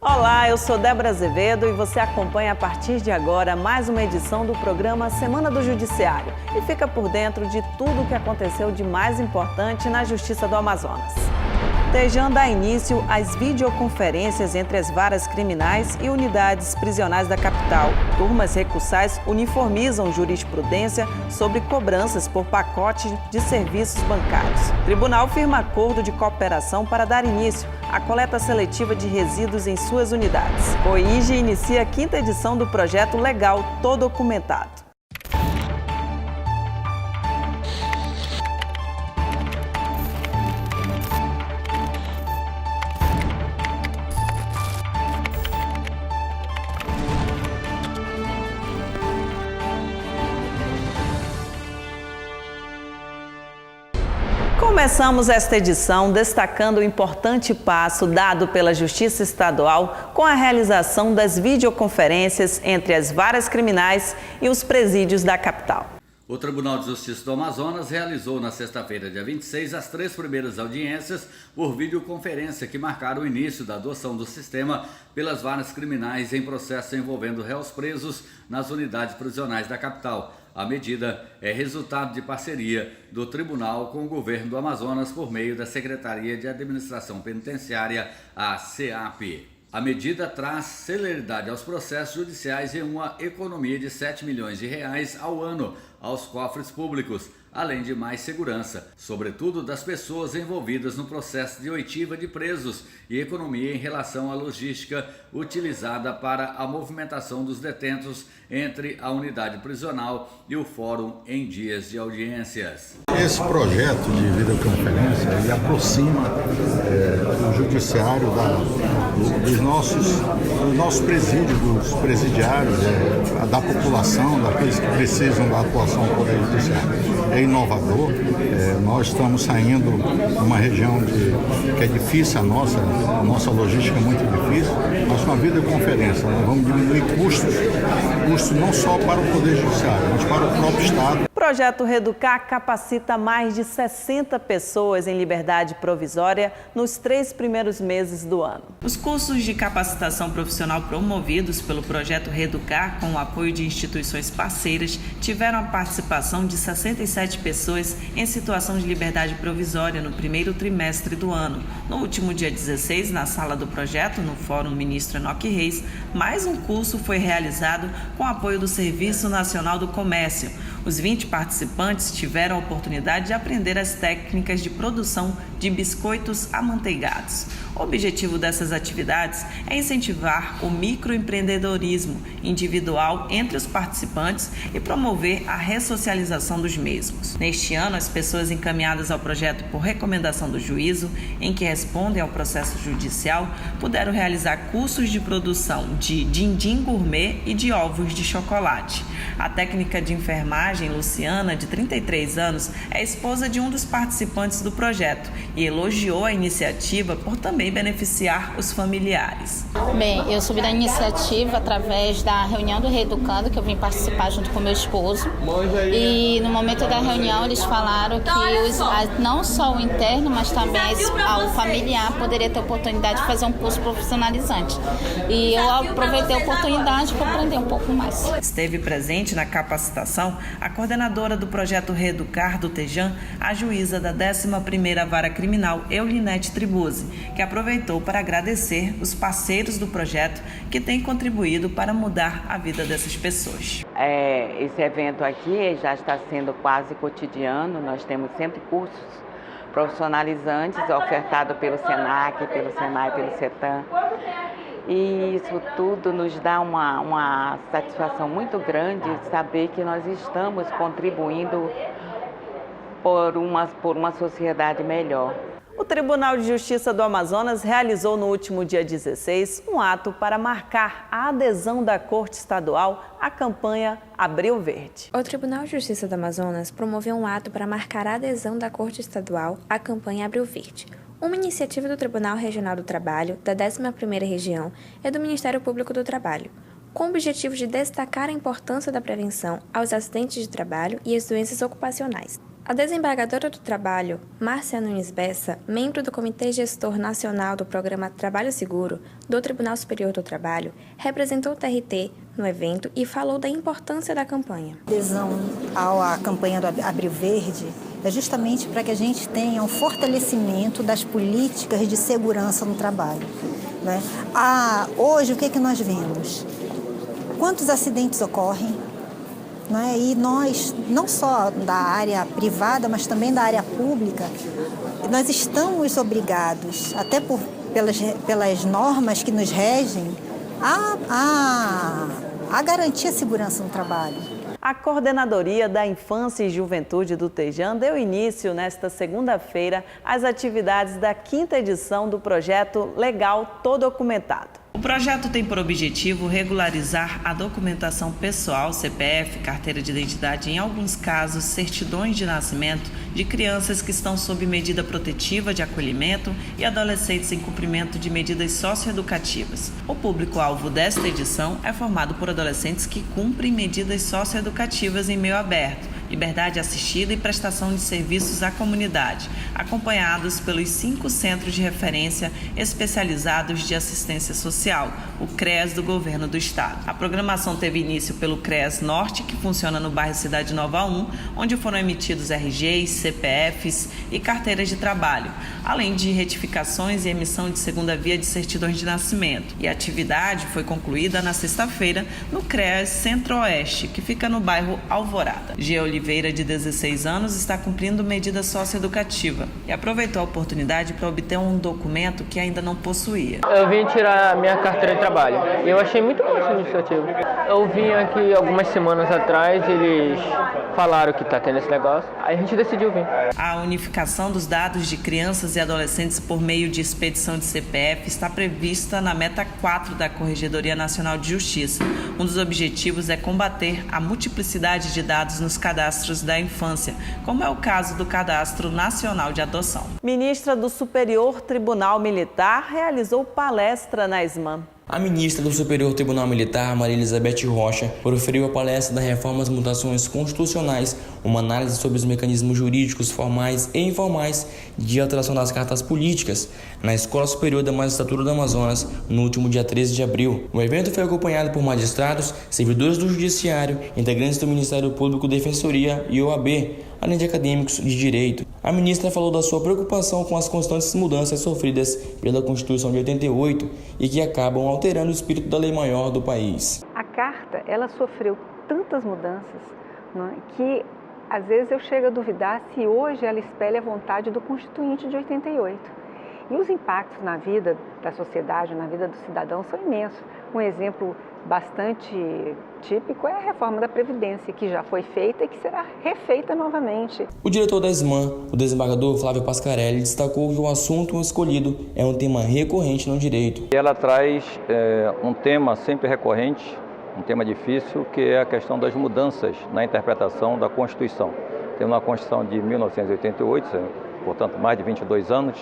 Olá, eu sou Débora Azevedo e você acompanha a partir de agora mais uma edição do programa Semana do Judiciário e fica por dentro de tudo o que aconteceu de mais importante na Justiça do Amazonas. TEJAN dá início às videoconferências entre as varas criminais e unidades prisionais da capital. Turmas recursais uniformizam jurisprudência sobre cobranças por pacote de serviços bancários. O tribunal firma acordo de cooperação para dar início à coleta seletiva de resíduos em suas unidades. COIGE inicia a 5ª edição do projeto Legal Tô Documentado. Começamos esta edição destacando o importante passo dado pela Justiça Estadual com a realização das videoconferências entre as varas criminais e os presídios da capital. O Tribunal de Justiça do Amazonas realizou na sexta-feira, dia 26, as 3 primeiras audiências por videoconferência que marcaram o início da adoção do sistema pelas varas criminais em processo envolvendo réus presos nas unidades prisionais da capital. A medida é resultado de parceria do Tribunal com o Governo do Amazonas por meio da Secretaria de Administração Penitenciária, a SEAP. A medida traz celeridade aos processos judiciais e uma economia de R$ 7 milhões ao ano aos cofres públicos, além de mais segurança, sobretudo das pessoas envolvidas no processo de oitiva de presos e economia em relação à logística utilizada para a movimentação dos detentos entre a unidade prisional e o fórum em dias de audiências. Esse projeto de videoconferência ele aproxima o judiciário dos nossos presídios, dos presidiários, da população, daqueles que precisam da atuação do Poder Judiciário. É inovador, nós estamos saindo de uma região que é difícil, a nossa logística é muito difícil, mas com a videoconferência nós vamos diminuir custos não só para o Poder Judiciário, mas para o próprio Estado. O projeto Reeducar capacita mais de 60 pessoas em liberdade provisória nos 3 primeiros meses do ano. Os cursos de capacitação profissional promovidos pelo projeto Reeducar, com o apoio de instituições parceiras, tiveram a participação de 67 pessoas em situação de liberdade provisória no primeiro trimestre do ano. No último dia 16, na sala do projeto, no Fórum Ministro Enoque Reis, mais um curso foi realizado com o apoio do Serviço Nacional do Comércio. Os 20 participantes tiveram a oportunidade de aprender as técnicas de produção de biscoitos amanteigados. O objetivo dessas atividades é incentivar o microempreendedorismo individual entre os participantes e promover a ressocialização dos mesmos. Neste ano, as pessoas encaminhadas ao projeto por recomendação do juízo, em que respondem ao processo judicial, puderam realizar cursos de produção de din-din gourmet e de ovos de chocolate. A técnica de enfermagem, Luciana, de 33 anos, é esposa de um dos participantes do projeto e elogiou a iniciativa por também beneficiar os familiares. Bem, eu soube da iniciativa através da reunião do Reeducando, que eu vim participar junto com meu esposo. E no momento da reunião eles falaram que não só o interno, mas também o familiar poderia ter a oportunidade de fazer um curso profissionalizante. E eu aproveitei a oportunidade para aprender um pouco mais. Esteve presente na capacitação a coordenadora do projeto Reeducar do TEJAN, a juíza da 11ª Vara Criminal, Eulinete Tribuzzi, que aproveitou para agradecer os parceiros do projeto que têm contribuído para mudar a vida dessas pessoas. Esse evento aqui já está sendo quase cotidiano, nós temos sempre cursos profissionalizantes ofertados pelo SENAC, pelo SENAI, pelo CETAM. E isso tudo nos dá uma satisfação muito grande de saber que nós estamos contribuindo por uma sociedade melhor. O Tribunal de Justiça do Amazonas realizou no último dia 16 um ato para marcar a adesão da Corte Estadual à campanha Abril Verde. O Tribunal de Justiça do Amazonas promoveu um ato para marcar a adesão da Corte Estadual à campanha Abril Verde. Uma iniciativa do Tribunal Regional do Trabalho, da 11ª Região, e do Ministério Público do Trabalho, com o objetivo de destacar a importância da prevenção aos acidentes de trabalho e às doenças ocupacionais. A desembargadora do Trabalho, Márcia Nunes Bessa, membro do Comitê Gestor Nacional do Programa Trabalho Seguro do Tribunal Superior do Trabalho, representou o TRT no evento e falou da importância da campanha. A adesão à campanha do Abril Verde é justamente para que a gente tenha um fortalecimento das políticas de segurança no trabalho, né? Hoje, o que nós vemos? Quantos acidentes ocorrem? Né? E nós, não só da área privada, mas também da área pública, nós estamos obrigados, até pelas normas que nos regem, a garantir a segurança no trabalho. A Coordenadoria da Infância e Juventude do TEJAN deu início nesta segunda-feira às atividades da 5ª edição do projeto Legal Tô Documentado. O projeto tem por objetivo regularizar a documentação pessoal, CPF, carteira de identidade e, em alguns casos, certidões de nascimento de crianças que estão sob medida protetiva de acolhimento e adolescentes em cumprimento de medidas socioeducativas. O público-alvo desta edição é formado por adolescentes que cumprem medidas socioeducativas em meio aberto, liberdade assistida e prestação de serviços à comunidade, acompanhados pelos 5 Centros de Referência Especializados de Assistência Social, o CREAS do Governo do Estado. A programação teve início pelo CREAS Norte, que funciona no bairro Cidade Nova 1, onde foram emitidos RGs, CPFs e carteiras de trabalho, além de retificações e emissão de segunda via de certidões de nascimento. E a atividade foi concluída na sexta-feira no CREAS Centro-Oeste, que fica no bairro Alvorada. Oliveira, de 16 anos, está cumprindo medida socioeducativa e aproveitou a oportunidade para obter um documento que ainda não possuía. Eu vim tirar minha carteira de trabalho e eu achei muito bom essa iniciativa. Eu vim aqui algumas semanas atrás, eles falaram que está tendo esse negócio, aí a gente decidiu vir. A unificação dos dados de crianças e adolescentes por meio de expedição de CPF está prevista na meta 4 da Corregedoria Nacional de Justiça. Um dos objetivos é combater a multiplicidade de dados nos cadastros da infância, como é o caso do Cadastro Nacional de Adoção. Ministra do Superior Tribunal Militar realizou palestra na SMAN. A ministra do Superior Tribunal Militar, Maria Elizabeth Rocha, proferiu a palestra da Reforma às Mutações Constitucionais, uma análise sobre os mecanismos jurídicos formais e informais de alteração das cartas políticas, na Escola Superior da Magistratura do Amazonas, no último dia 13 de abril. O evento foi acompanhado por magistrados, servidores do Judiciário, integrantes do Ministério Público, Defensoria e OAB, além de acadêmicos de direito. A ministra falou da sua preocupação com as constantes mudanças sofridas pela Constituição de 88 e que acabam alterando o espírito da lei maior do país. A carta, ela sofreu tantas mudanças, não é, que às vezes eu chego a duvidar se hoje ela espelha a vontade do Constituinte de 88. E os impactos na vida da sociedade, na vida do cidadão, são imensos. Um exemplo bastante típico é a reforma da Previdência, que já foi feita e que será refeita novamente. O diretor da SMAN, o desembargador Flávio Pascarelli, destacou que o assunto escolhido é um tema recorrente no direito. Ela traz um tema sempre recorrente, um tema difícil, que é a questão das mudanças na interpretação da Constituição. Temos uma Constituição de 1988, portanto mais de 22 anos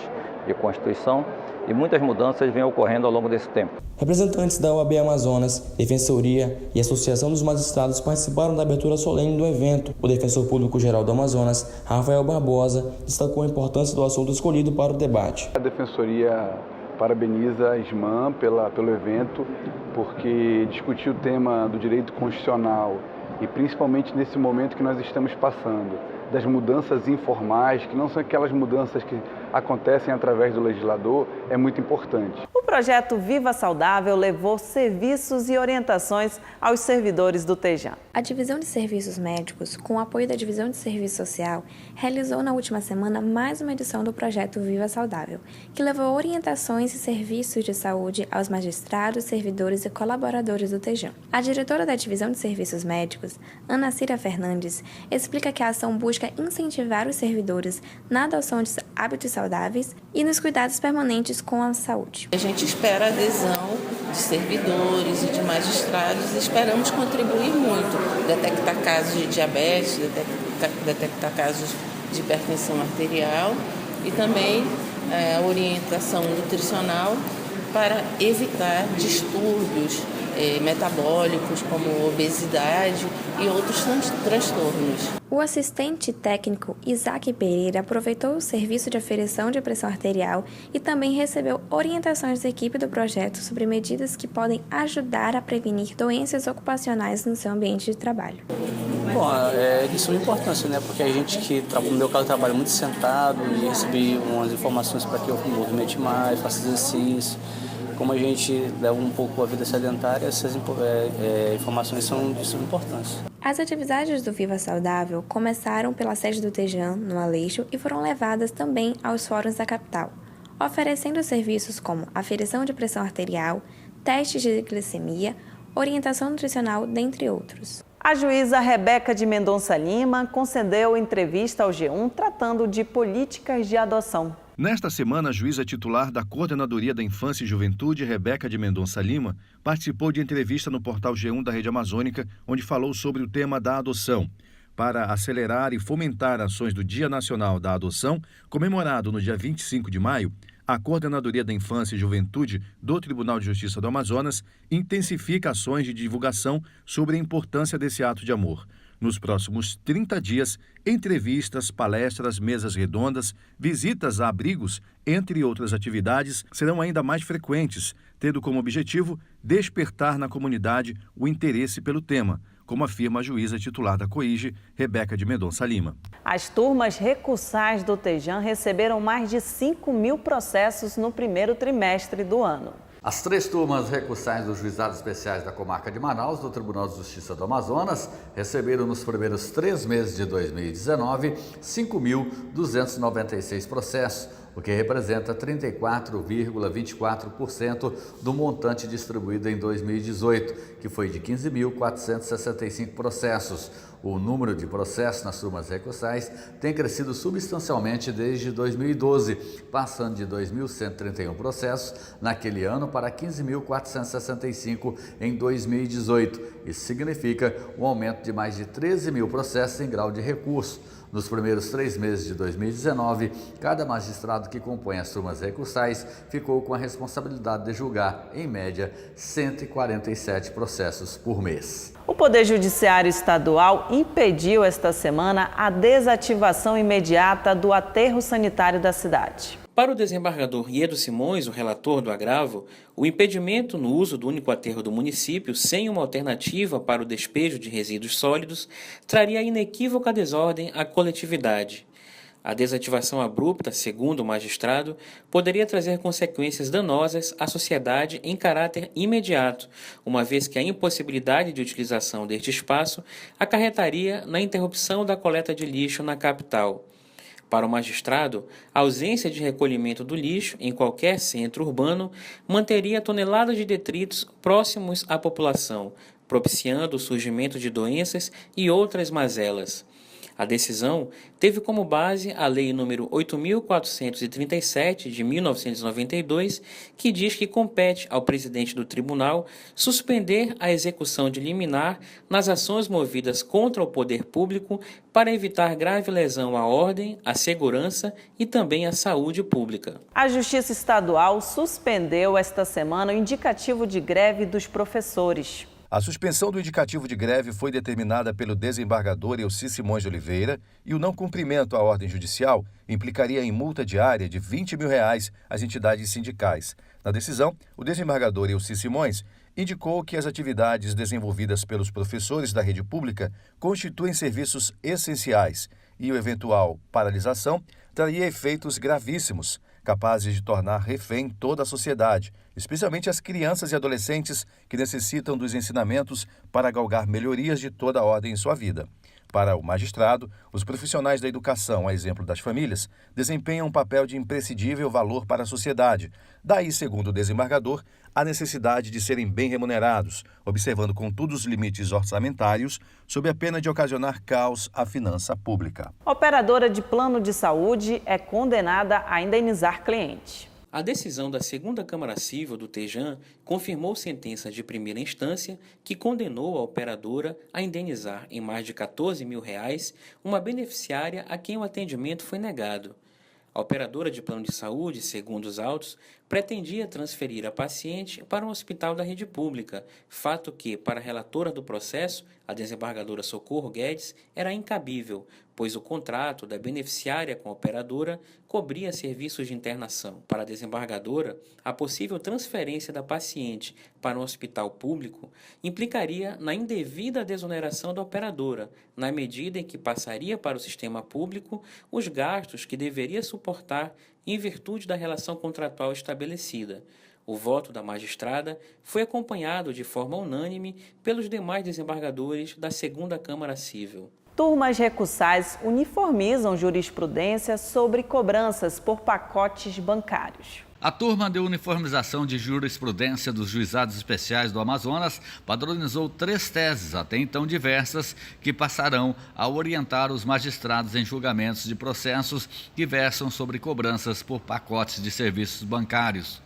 de Constituição, e muitas mudanças vêm ocorrendo ao longo desse tempo. Representantes da OAB Amazonas, Defensoria e Associação dos Magistrados participaram da abertura solene do evento. O defensor público-geral do Amazonas, Rafael Barbosa, destacou a importância do assunto escolhido para o debate. A Defensoria parabeniza a SMAN pelo evento, porque discutir o tema do direito constitucional e principalmente nesse momento que nós estamos passando, das mudanças informais, que não são aquelas mudanças que acontecem através do legislador, é muito importante. O projeto Viva Saudável levou serviços e orientações aos servidores do TEJAN. A Divisão de Serviços Médicos, com o apoio da Divisão de Serviço Social, realizou na última semana mais uma edição do projeto Viva Saudável, que levou orientações e serviços de saúde aos magistrados, servidores e colaboradores do TEJAN. A diretora da Divisão de Serviços Médicos, Ana Cira Fernandes, explica que a ação busca incentivar os servidores na adoção de hábitos saudáveis e nos cuidados permanentes com a saúde. A gente espera a adesão de servidores e de magistrados e esperamos contribuir muito, detectar casos de diabetes, detectar casos de hipertensão arterial e também a orientação nutricional para evitar distúrbios metabólicos como obesidade e outros transtornos. O assistente técnico Isaac Pereira aproveitou o serviço de aferição de pressão arterial e também recebeu orientações da equipe do projeto sobre medidas que podem ajudar a prevenir doenças ocupacionais no seu ambiente de trabalho. Bom, é de suma importância, né? Porque a gente que, no meu caso, trabalha muito sentado e recebi umas informações para que eu movimente mais, faça exercício. Como a gente leva um pouco a vida sedentária, essas informações são de suma importância. As atividades do Viva Saudável começaram pela sede do Tejan, no Aleixo, e foram levadas também aos fóruns da capital, oferecendo serviços como aferição de pressão arterial, testes de glicemia, orientação nutricional, dentre outros. A juíza Rebeca de Mendonça Lima concedeu entrevista ao G1 tratando de políticas de adoção. Nesta semana, a juíza titular da Coordenadoria da Infância e Juventude, Rebeca de Mendonça Lima, participou de entrevista no portal G1 da Rede Amazônica, onde falou sobre o tema da adoção. Para acelerar e fomentar ações do Dia Nacional da Adoção, comemorado no dia 25 de maio, a Coordenadoria da Infância e Juventude do Tribunal de Justiça do Amazonas intensifica ações de divulgação sobre a importância desse ato de amor. Nos próximos 30 dias, entrevistas, palestras, mesas redondas, visitas a abrigos, entre outras atividades, serão ainda mais frequentes, tendo como objetivo despertar na comunidade o interesse pelo tema, como afirma a juíza titular da COIGE, Rebeca de Mendonça Lima. As turmas recursais do Tejan receberam mais de 5.000 processos no primeiro trimestre do ano. As 3 turmas recursais dos juizados especiais da comarca de Manaus, do Tribunal de Justiça do Amazonas, receberam nos primeiros 3 meses de 2019 5.296 processos, o que representa 34,24% do montante distribuído em 2018, que foi de 15.465 processos. O número de processos nas turmas recursais tem crescido substancialmente desde 2012, passando de 2.131 processos naquele ano para 15.465 em 2018. Isso significa um aumento de mais de 13.000 processos em grau de recurso. Nos primeiros 3 meses de 2019, cada magistrado que compõe as turmas recursais ficou com a responsabilidade de julgar, em média, 147 processos por mês. O Poder Judiciário Estadual impediu esta semana a desativação imediata do aterro sanitário da cidade. Para o desembargador Iedo Simões, o relator do agravo, o impedimento no uso do único aterro do município sem uma alternativa para o despejo de resíduos sólidos traria inequívoca desordem à coletividade. A desativação abrupta, segundo o magistrado, poderia trazer consequências danosas à sociedade em caráter imediato, uma vez que a impossibilidade de utilização deste espaço acarretaria na interrupção da coleta de lixo na capital. Para o magistrado, a ausência de recolhimento do lixo em qualquer centro urbano manteria toneladas de detritos próximos à população, propiciando o surgimento de doenças e outras mazelas. A decisão teve como base a Lei nº 8.437, de 1992, que diz que compete ao presidente do tribunal suspender a execução de liminar nas ações movidas contra o poder público para evitar grave lesão à ordem, à segurança e também à saúde pública. A Justiça Estadual suspendeu esta semana o indicativo de greve dos professores. A suspensão do indicativo de greve foi determinada pelo desembargador Elci Simões de Oliveira e o não cumprimento à ordem judicial implicaria em multa diária de R$20 mil às entidades sindicais. Na decisão, o desembargador Elci Simões indicou que as atividades desenvolvidas pelos professores da rede pública constituem serviços essenciais e a eventual paralisação traria efeitos gravíssimos, capazes de tornar refém toda a sociedade, especialmente as crianças e adolescentes que necessitam dos ensinamentos para galgar melhorias de toda a ordem em sua vida. Para o magistrado, os profissionais da educação, a exemplo das famílias, desempenham um papel de imprescindível valor para a sociedade. Daí, segundo o desembargador, a necessidade de serem bem remunerados, observando contudo os limites orçamentários, sob a pena de ocasionar caos à finança pública. Operadora de plano de saúde é condenada a indenizar cliente. A decisão da segunda Câmara Civil do Tejan confirmou sentença de primeira instância que condenou a operadora a indenizar em mais de R$14 mil uma beneficiária a quem o atendimento foi negado. A operadora de plano de saúde, segundo os autos, pretendia transferir a paciente para um hospital da rede pública, fato que, para a relatora do processo, a desembargadora Socorro Guedes, era incabível, pois o contrato da beneficiária com a operadora cobria serviços de internação. Para a desembargadora, a possível transferência da paciente para um hospital público implicaria na indevida desoneração da operadora, na medida em que passaria para o sistema público os gastos que deveria suportar em virtude da relação contratual estabelecida. O voto da magistrada foi acompanhado de forma unânime pelos demais desembargadores da 2ª Câmara Civil. Turmas recursais uniformizam jurisprudência sobre cobranças por pacotes bancários. A turma de uniformização de jurisprudência dos Juizados Especiais do Amazonas padronizou 3 teses, até então diversas, que passarão a orientar os magistrados em julgamentos de processos que versam sobre cobranças por pacotes de serviços bancários.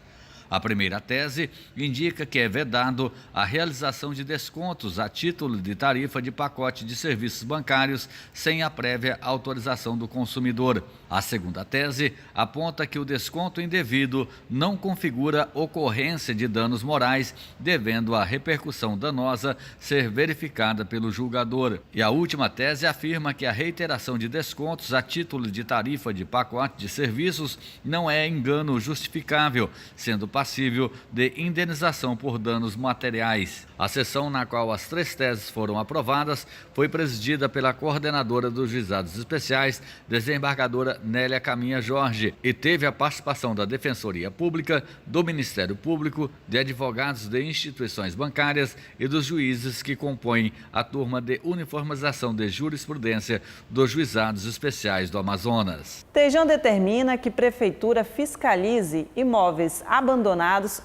A primeira tese indica que é vedado a realização de descontos a título de tarifa de pacote de serviços bancários sem a prévia autorização do consumidor. A segunda tese aponta que o desconto indevido não configura ocorrência de danos morais, devendo a repercussão danosa ser verificada pelo julgador. E a última tese afirma que a reiteração de descontos a título de tarifa de pacote de serviços não é engano justificável, sendo passível de indenização por danos materiais. A sessão na qual as 3 teses foram aprovadas foi presidida pela coordenadora dos Juizados Especiais, desembargadora Nélia Caminha Jorge, e teve a participação da Defensoria Pública, do Ministério Público, de advogados de instituições bancárias e dos juízes que compõem a turma de uniformização de jurisprudência dos Juizados Especiais do Amazonas. Tejan determina que Prefeitura fiscalize imóveis abandonados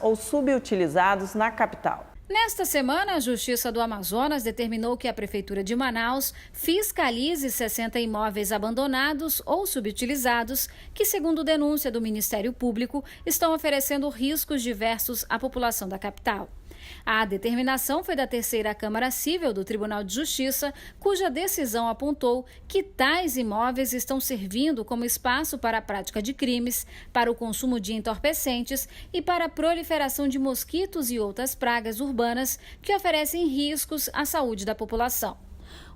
ou subutilizados na capital. Nesta semana, a Justiça do Amazonas determinou que a Prefeitura de Manaus fiscalize 60 imóveis abandonados ou subutilizados que, segundo denúncia do Ministério Público, estão oferecendo riscos diversos à população da capital. A determinação foi da 3ª Câmara Civil do Tribunal de Justiça, cuja decisão apontou que tais imóveis estão servindo como espaço para a prática de crimes, para o consumo de entorpecentes e para a proliferação de mosquitos e outras pragas urbanas que oferecem riscos à saúde da população.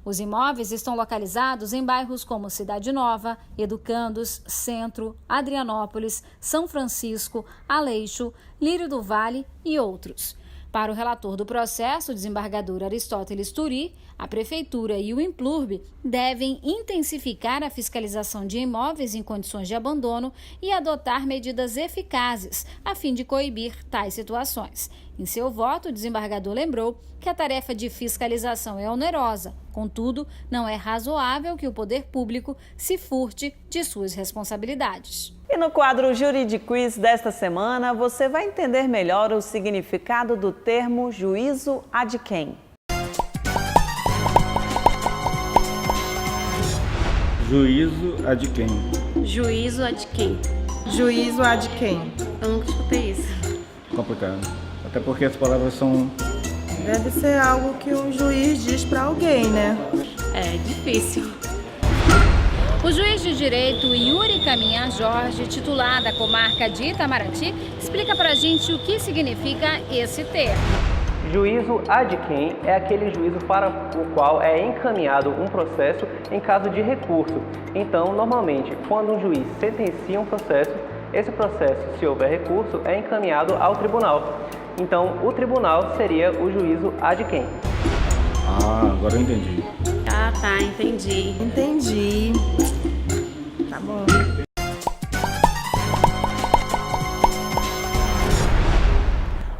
Os imóveis estão localizados em bairros como Cidade Nova, Educandos, Centro, Adrianópolis, São Francisco, Aleixo, Lírio do Vale e outros. Para o relator do processo, o desembargador Aristóteles Turi, a Prefeitura e o Implurb devem intensificar a fiscalização de imóveis em condições de abandono e adotar medidas eficazes a fim de coibir tais situações. Em seu voto, o desembargador lembrou que a tarefa de fiscalização é onerosa, contudo, não é razoável que o poder público se furte de suas responsabilidades. E no quadro Juridiquiz desta semana, você vai entender melhor o significado do termo juízo ad quem. Juízo ad quem? Juízo ad quem? Juízo ad quem? Eu nunca escutei isso. Complicado. Até porque as palavras são... Deve ser algo que um juiz diz para alguém, né? É difícil. O juiz de direito Yuri Caminha Jorge, titular da comarca de Itamaraty, explica pra gente o que significa esse termo. Juízo ad quem é aquele juízo para o qual é encaminhado um processo em caso de recurso. Então, normalmente, quando um juiz sentencia um processo, esse processo, se houver recurso, é encaminhado ao tribunal. Então, o tribunal seria o juízo ad quem. Ah, agora eu entendi. Ah, tá, entendi. Entendi. Tá bom.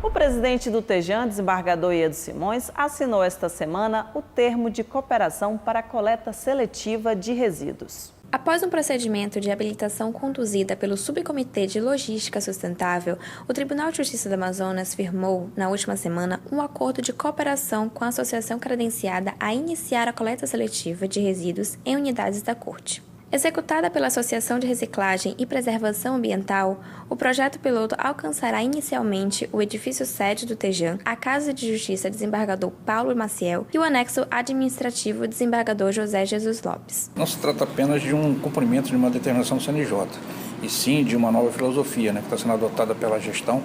O presidente do Tejan, desembargador Iedo Simões, assinou esta semana o termo de cooperação para a coleta seletiva de resíduos. Após um procedimento de habilitação conduzida pelo Subcomitê de Logística Sustentável, o Tribunal de Justiça do Amazonas firmou, na última semana, um acordo de cooperação com a associação credenciada a iniciar a coleta seletiva de resíduos em unidades da Corte. Executada pela Associação de Reciclagem e Preservação Ambiental, o projeto piloto alcançará inicialmente o edifício sede do Tejan, a Casa de Justiça Desembargador Paulo Maciel e o anexo administrativo Desembargador José Jesus Lopes. Não se trata apenas de um cumprimento de uma determinação do CNJ, e sim de uma nova filosofia, né, que está sendo adotada pela gestão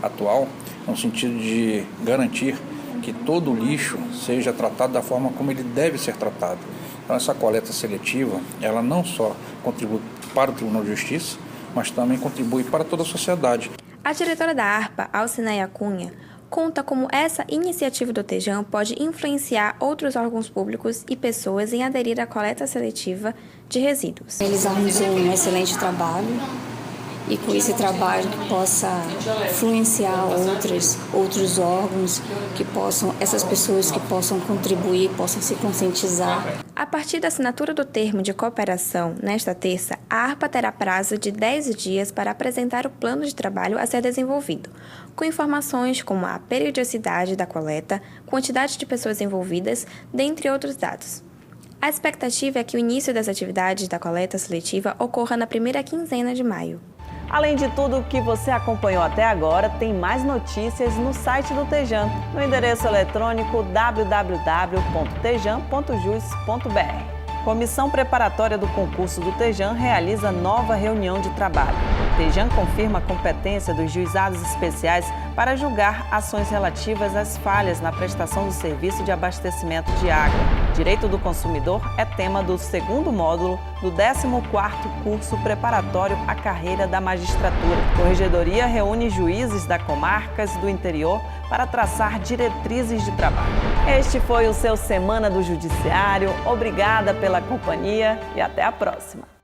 atual, no sentido de garantir que todo o lixo seja tratado da forma como ele deve ser tratado. Então, essa coleta seletiva, ela não só contribui para o Tribunal de Justiça, mas também contribui para toda a sociedade. A diretora da ARPA, Alcineia Cunha, conta como essa iniciativa do TEJAM pode influenciar outros órgãos públicos e pessoas em aderir à coleta seletiva de resíduos. Realizamos um excelente trabalho e com esse trabalho que possa influenciar outros órgãos, essas pessoas que possam contribuir, possam se conscientizar. A partir da assinatura do termo de cooperação, nesta terça, a ARPA terá prazo de 10 dias para apresentar o plano de trabalho a ser desenvolvido, com informações como a periodicidade da coleta, quantidade de pessoas envolvidas, dentre outros dados. A expectativa é que o início das atividades da coleta seletiva ocorra na primeira quinzena de maio. Além de tudo o que você acompanhou até agora, tem mais notícias no site do TEJAM, no endereço eletrônico www.tejam.jus.br. Comissão preparatória do concurso do TEJAM realiza nova reunião de trabalho. O TEJAM confirma a competência dos juizados especiais para julgar ações relativas às falhas na prestação do serviço de abastecimento de água. Direito do consumidor é tema do segundo módulo do 14º curso preparatório à carreira da magistratura. A Corregedoria reúne juízes da comarcas do interior para traçar diretrizes de trabalho. Este foi o seu Semana do Judiciário. Obrigada pela companhia e até a próxima.